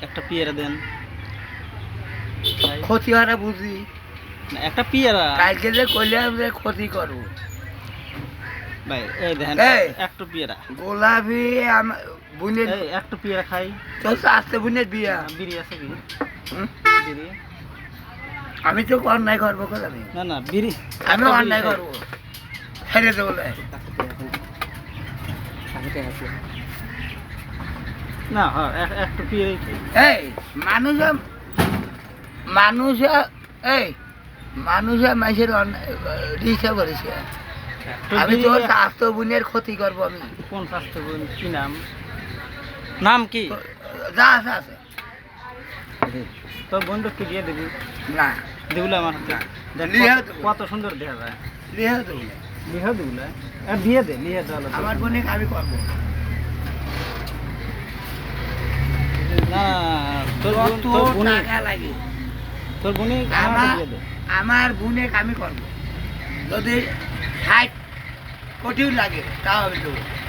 একটা পেয়ারা দেন ভাই। ক্ষতি হয় না বুঝি, না, একটা পেয়ারা কালকে যে কইলাম যে ক্ষতি করবো। ভাই, এই দেখেন এই। একটা পেয়ারা, গোলাপি আমার বুনের এই একটা পেয়ারা খাই। তোর আসতে বুনের বিয়া। বিড়ি আছে কি? হুম? বিড়ি? আমি তো অন্যায় করবো আমি, না না, বিড়ি আমি একটা বিড়ি অন্যায় খাই। করবো, ছেড়ে দেবো না। না হ্যাঁ, একটা পেয়ারাই খাই। এই মানুষে মানুষে এই মানুষে মানুষের রিক্সা করেছে। একটা আমি বিড়ি- তোর স্বাস্থ্য বুনের ক্ষতি করবো আমি। কোন স্বাস্থ্য বোন? কি নাম? নাম কি? যা আছে আছে তোর বন্ধুকে দিয়ে দিবি, না দিবলে আমার হাতে। দেখ লিহে কত- দেবো। কত সুন্দর দেখা যায়। লিহে দেবো না। লিহে দিবলে, দিয়ে দে, লিহে দেওয়ালে। আমার বোনে আমি করবো। না, তোর বোন, কত তোর বোনে, টাকা লাগে তোর বোনে আমার আমার দিয়ে দে। আমার বোনে আমি করবো। যদি 60 কোটিও লাগে তাও আমি দেবো।